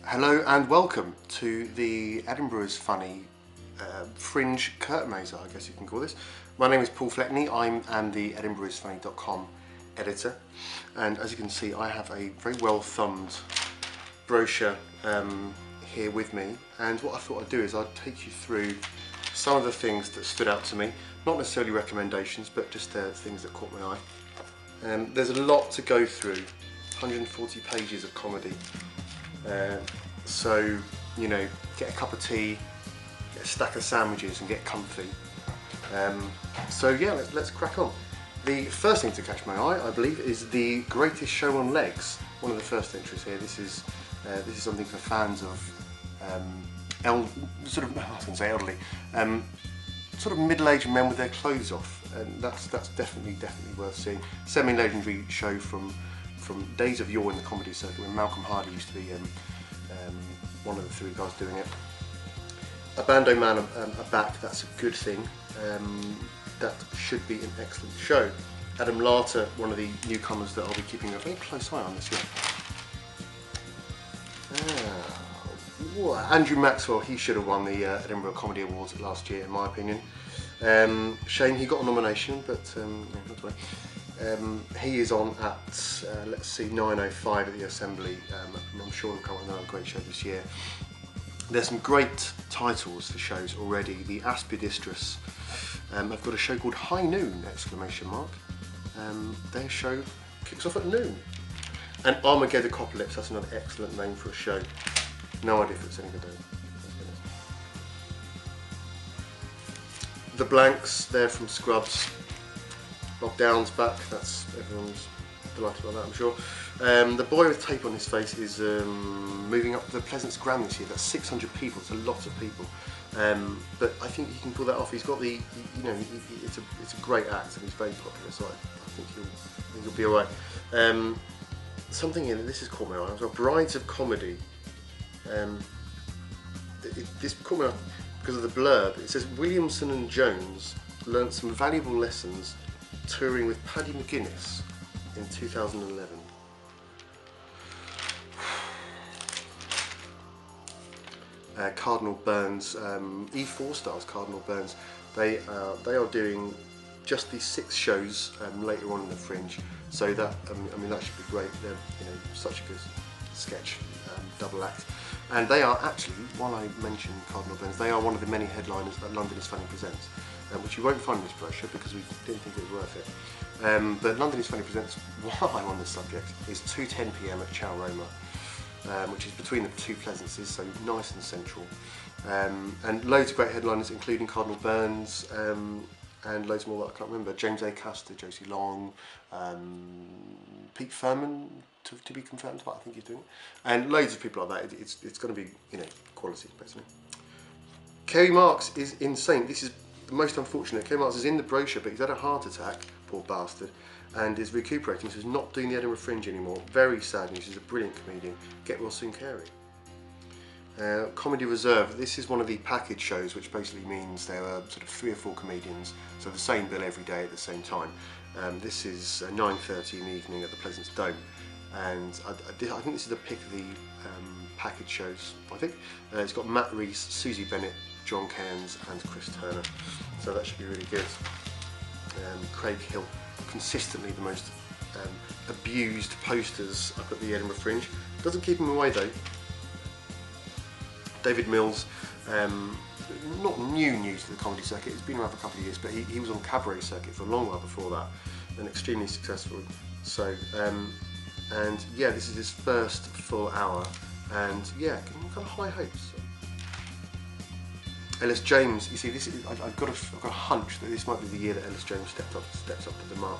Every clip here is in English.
Hello and welcome to the Edinburgh's Funny Fringe curtain raiser, I guess you can call this. My name is Paul Fleckney. I am the edinburghsfunny.com editor, and as you can see I have a very well thumbed brochure here with me, and what I thought I'd do is I'd take you through some of the things that stood out to me, not necessarily recommendations but just things that caught my eye. There's a lot to go through, 140 pages of comedy. So, you know, get a cup of tea, get a stack of sandwiches and get comfy. So yeah, let's crack on. The first thing to catch my eye, I believe, is the greatest show on legs. One of the first entries here. This is something for fans of I was going to say elderly, sort of middle-aged men with their clothes off, and that's definitely worth seeing. Semi-legendary show from days of yore in the comedy circuit when Malcolm Hardy used to be one of the three guys doing it. A bando man aback, that's a good thing. That should be an excellent show. Adam Larter, one of the newcomers that I'll be keeping a very close eye on this year. Andrew Maxwell, he should have won the Edinburgh Comedy Awards last year in my opinion. Shame he got a nomination, but not to worry. He is on at, let's see, 9:05 at the Assembly. I'm sure he'll come on another great show this year. There's some great titles for shows already. The Aspidistras, I've got a show called High Noon, exclamation mark. Their show kicks off at noon. And Armageddon-Copocalypse, that's another excellent name for a show. No idea if it's any good though. The Blanks, they're from Scrubs. Lockdown's back, that's, everyone's delighted about that, I'm sure. The boy with tape on his face is moving up the Pleasance Grand this year. That's 600 people, it's a lot of people. But I think he can pull that off. He's got the, you know, it's a great act and he's very popular, so I think he'll be alright. Something in this has caught my eye. I've got Brides of Comedy. This caught my eye because of the blurb. It says Williamson and Jones learnt some valuable lessons touring with Paddy McGuinness in 2011. Cardinal Burns, E4 stars Cardinal Burns, they are doing just these 6 shows later on in the Fringe, so that I mean that should be great. They're, you know, such a good sketch double act, and they are actually, while I mention Cardinal Burns, they are one of the many headliners that London is Funny presents, which you won't find in this brochure because we didn't think it was worth it. But London is Funny presents, while I'm on the subject, is 2:10 PM at Chow Roma, which is between the two Pleasances, so nice and central. And loads of great headliners, including Cardinal Burns, and loads more that I can't remember. James A. Custer, Josie Long, Pete Furman, to be confirmed, but I think he's doing it. And loads of people like that. It's going to be, you know, quality, basically. Kerry Marks is insane. This is the most unfortunate. Kerry Marks is in the brochure, but he's had a heart attack, poor bastard, and is recuperating, so he's not doing the Edinburgh Fringe anymore. Very sad news. He's a brilliant comedian. Get well soon, Kerry. Comedy Reserve, this is one of the package shows, which basically means there are sort of 3 or 4 comedians, so the same bill every day at the same time. This is 9:30 in the evening at the Pleasance Dome, and I think this is the pick of the package shows, I think. It's got Matt Rees, Susie Bennett, John Cairns and Chris Turner, so that should be really good. Craig Hill, consistently the most abused posters up at the Edinburgh Fringe. Doesn't keep him away though. David Mills, not new to the comedy circuit, it's been around for a couple of years, but he was on cabaret circuit for a long while before that, and extremely successful. So, and yeah, this is his first full hour, and yeah, kind of high hopes. Ellis James, you see, this is, I've got a hunch that this might be the year that Ellis James steps up to the mark.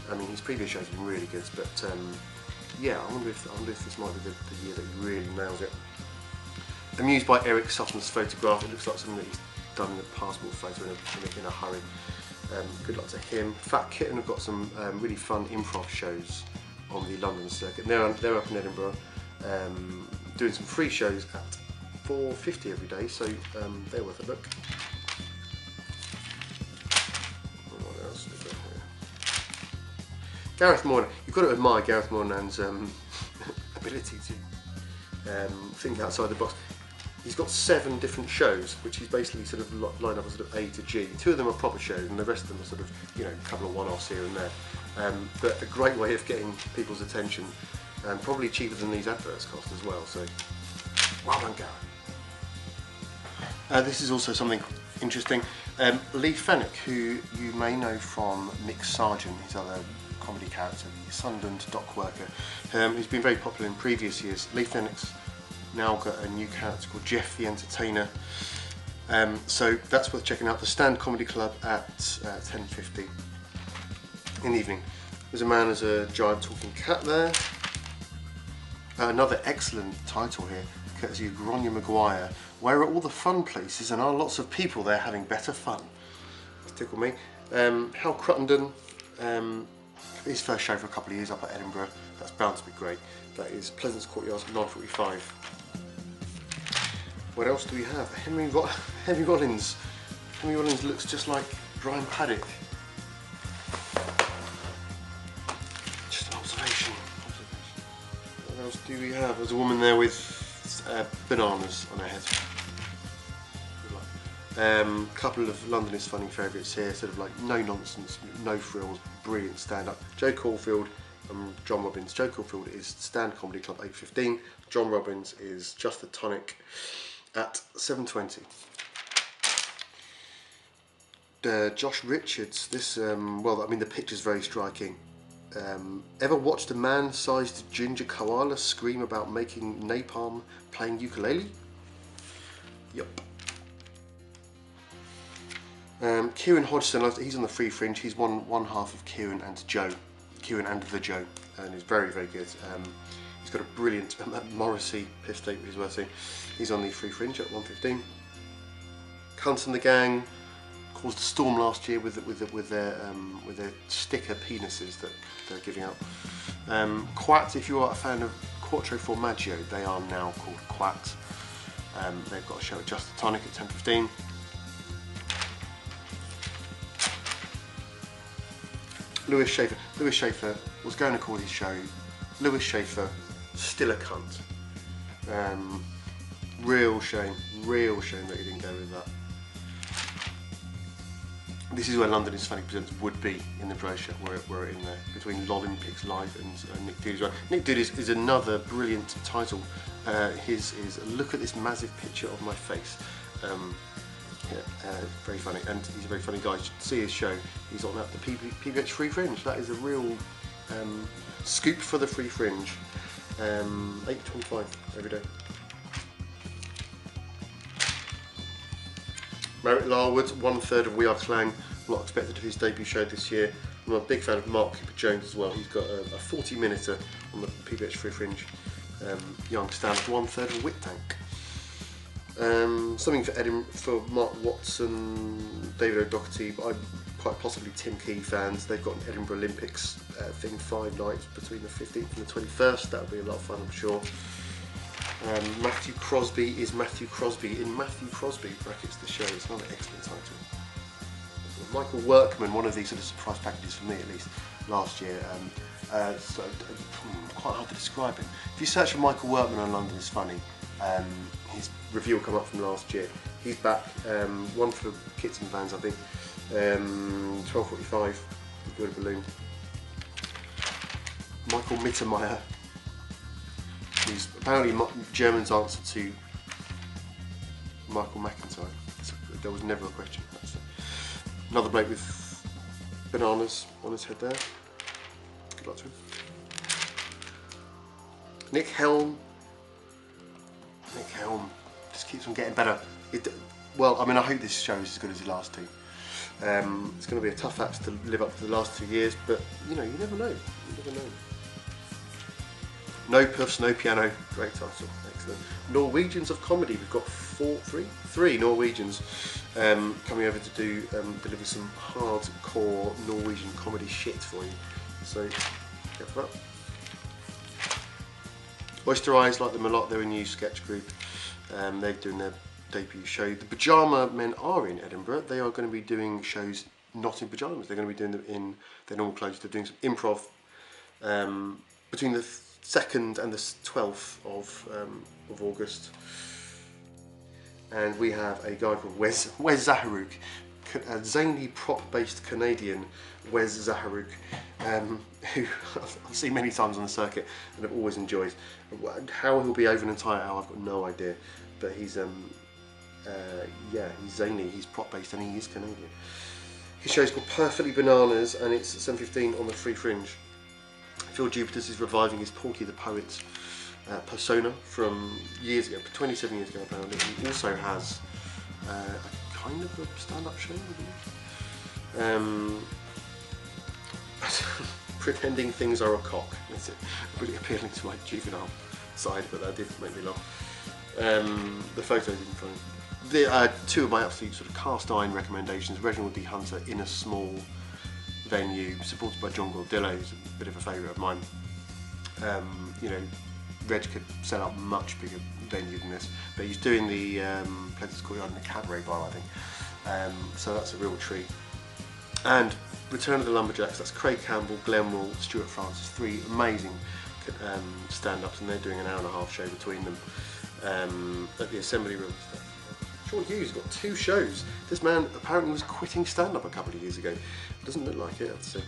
I mean, his previous shows have been really good, but yeah, I wonder if this might be the year that he really nails it. Amused by Eric Sutton's photograph, it looks like something that he's done in a passport photo in a hurry. Good luck to him. Fat Kitten have got some really fun improv shows on the London circuit. They're up in Edinburgh, doing some free shows at £4.50 every day, so they're worth a look. What else is there here? Gareth Moynihan. You've got to admire Gareth Moynihan's ability to think outside the box. He's got 7 different shows, which he's basically sort of lined up as sort of A to G. 2 of them are proper shows, and the rest of them are sort of, you know, a couple of one-offs here and there. But a great way of getting people's attention, and probably cheaper than these adverts cost as well. So, well done, Gareth. This is also something interesting. Lee Fenwick, who you may know from Nick Sargent, his other comedy character, the Sunderland dock worker, who's been very popular in previous years. Lee Fenwick's now got a new character called Jeff the Entertainer. So that's worth checking out. The Stand Comedy Club at 10:50 in the evening. There's a man as a giant talking cat there. Another excellent title here, courtesy of Gronya Maguire. Where are all the fun places and are lots of people there having better fun? That's tickled me. Hal Cruttenden, his first show for a couple of years up at Edinburgh. That's bound to be great. That is Pleasance Courtyard, 9:45. What else do we have? Henry Rollins. Henry Rollins looks just like Brian Paddock. Just an observation. What else do we have? There's a woman there with bananas on her head. Couple of London is Funny favourites here, sort of like no nonsense, no frills, brilliant stand-up. Joe Caulfield and John Robbins. Joe Caulfield is Stand Comedy Club 8:15. John Robbins is Just the Tonic at 7:20. Josh Richards. This, well, I mean, the picture's very striking. Ever watched a man-sized ginger koala scream about making napalm playing ukulele? Yup. Kieran Hodgson, he's on the Free Fringe. He's one half of Kieran and Joe. Kieran and the Joe, and he's very, very good. He's got a brilliant Morrissey piff tape he's worth seeing. He's on the Free Fringe at 1:15. Cunt and the Gang caused a storm last year with their sticker penises that they're giving out. Quat, if you are a fan of Quattro Formaggio, they are now called Quat. They've got a show at Just the Tonic at 10:15. Lewis Schaefer. Lewis Schaefer was going to call his show Lewis Schaefer, Still a Cunt. Real shame that he didn't go with that. This is where London is Funny Presents would be in the brochure, were it in there, between Lolympics Live and Nick Doody as well. Nick Doody is another brilliant title. His is Look at This Massive Picture of My Face. Very funny, and he's a very funny guy. You should see his show. He's on at the PBH Free Fringe. That is a real scoop for the Free Fringe. 8:25 every day. Merritt Larwood, 1/3 of We Are Clang. I'm not expected of his debut show this year. I'm a big fan of Mark Cooper Jones as well. He's got a 40-minute on the PBH Free Fringe. Young stand, 1/3 of Wit Tank. Something for Mark Watson, David O'Doherty, but quite possibly Tim Key fans. They've got an Edinburgh Olympics thing 5 nights between the 15th and the 21st. That'll be a lot of fun, I'm sure. Matthew Crosby is Matthew Crosby in Matthew Crosby brackets the show. It's another excellent title. Michael Workman, one of these sort of surprise packages for me at least last year. Quite hard to describe him. If you search for Michael Workman on London is Funny, his review will come up from last year. He's back, one for Kits and Vans I think, 12:45, Good Balloon. Michael Mittermeier, who's apparently German's answer to Michael McIntyre. There was never a question. That's another bloke with bananas on his head there. Good luck to him. Nick Helm just keeps on getting better. Well, I mean, I hope this show is as good as the last two. It's going to be a tough act to live up to the last 2 years, but you know, you never know. You never know. No Puffs, No Piano, great title, excellent. Norwegians of Comedy, we've got three Norwegians coming over to deliver some hardcore Norwegian comedy shit for you. So, get for that. Oyster Eyes like them a lot, they're a new sketch group. They're doing their debut show. The Pyjama Men are in Edinburgh. They are going to be doing shows not in pyjamas. They're going to be doing them in their normal clothes. They're doing some improv between the 2nd and the 12th of August. And we have a guy called Wes Zaharouk, a zany prop-based Canadian Wes Zaharouk, who I've seen many times on the circuit and I've always enjoyed. How he'll be over an entire hour, I've got no idea, but he's yeah, he's zany, he's prop-based, and he is Canadian. His show's called Perfectly Bananas, and it's at 7:15 on the Free Fringe. Phil Jupiters is reviving his Porky the Poet persona from years ago, 27 years ago apparently. He also has a kind of a stand-up show, I believe. Pretending things are a cock. That's it. Really appealing to my juvenile side, but that did make me laugh. The photos even funny. Two of my absolute sort of cast iron recommendations: Reginald D. Hunter in a small venue, supported by John Gordillo, who's a bit of a favourite of mine. You know, Reg could set up much bigger venue than this, but he's doing the Pleasance Courtyard in the Cabaret Bar, I think. So that's a real treat. And Return of the Lumberjacks, that's Craig Campbell, Glenn Wall, Stuart Francis, 3 amazing stand-ups, and they're doing an hour-and-a-half show between them at the Assembly Room. Sean Hughes got 2 shows. This man apparently was quitting stand-up a couple of years ago. Doesn't look like it, I have to say.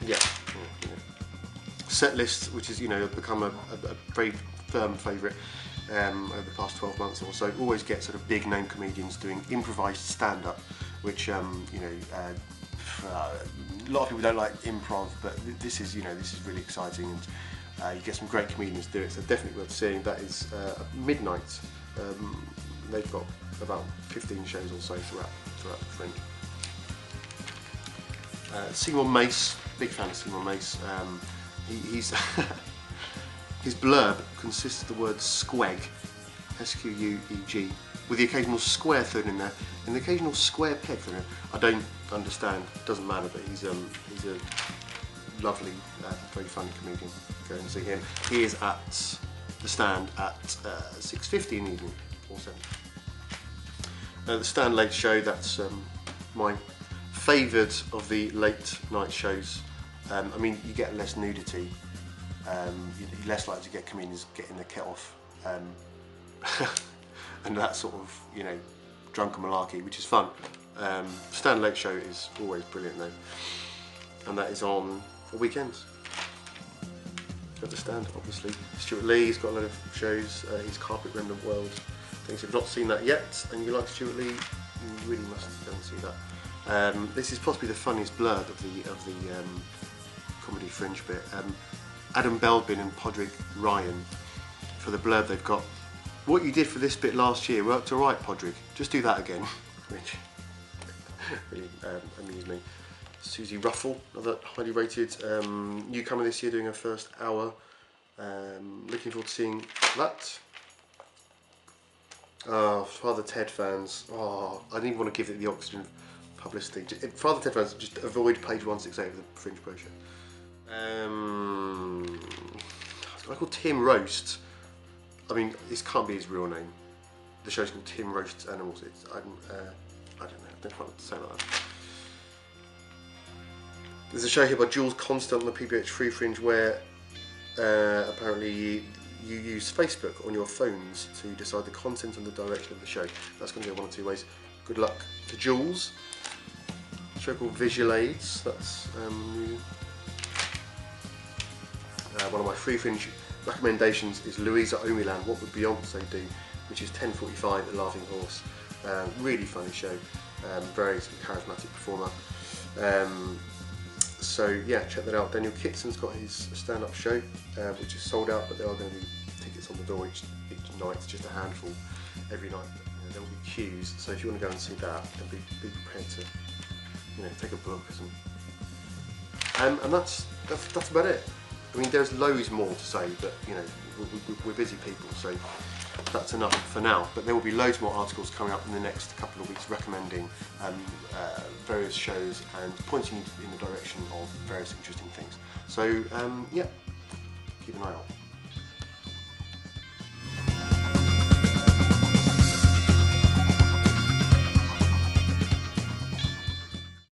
Yeah. Set list, which is, you know, become a very firm favourite over the past 12 months or so. Always get sort of big name comedians doing improvised stand-up, which you know, a lot of people don't like improv, but this is, you know, this is really exciting, and you get some great comedians do it. So definitely worth seeing. That is midnight. They've got about 15 shows or so throughout the Fringe. Seymour Mace, big fan of Seymour Mace. He's his blurb consists of the word squeg, S-Q-U-E-G, with the occasional square thrown in there, and the occasional square peg thrown in. I don't understand, doesn't matter, but he's a lovely, very funny comedian. Go and see him. He is at the Stand at 6:50 in the evening, or 7. The Stand Late Show, that's my favoured of the late night shows. I mean, you get less nudity, you're less likely to get comedians getting their kit off, and that sort of, you know, drunken malarkey, which is fun. Stand Late Show is always brilliant though, and that is on weekends. At the Stand, obviously. Stuart Lee's got a lot of shows. His Carpet Remnant World. Things. If you've not seen that yet, and you like Stuart Lee, you really must go and see that. This is possibly the funniest blurb of the Comedy Fringe bit. Adam Belbin and Podrick Ryan, for the blurb they've got: "What you did for this bit last year worked alright, Podrick. Just do that again." Which really amused me. Susie Ruffle, another highly rated newcomer this year, doing her first hour. Looking forward to seeing that. Father Ted fans, I didn't even want to give it the oxygen of publicity. Father Ted fans, just avoid page 168 of the Fringe brochure. It's a guy called Tim Roast. I mean, this can't be his real name. The show's called Tim Roasts Animals. I don't know, I don't know what to say like that. There's a show here by Jules Constant on the PBH Free Fringe where apparently you use Facebook on your phones to decide the content and the direction of the show. That's going to go one of 2 ways. Good luck to Jules. A show called Visual Aids, that's new. One of my Free Fringe recommendations is Louisa Omiland, What Would Beyonce Do?, which is 10:45 at Laughing Horse. Really funny show, very charismatic performer. So yeah, check that out. Daniel Kitson's got his stand-up show, which is sold out, but there are going to be tickets on the door each night. It's just a handful every night. You know, there will be queues, so if you want to go and see that, then be prepared to, you know, take a book or something. And that's about it. I mean, there's loads more to say, but you know, we're busy people, so that's enough for now. But there will be loads more articles coming up in the next couple of weeks recommending various shows and pointing you in the direction of various interesting things. So yeah, keep an eye out.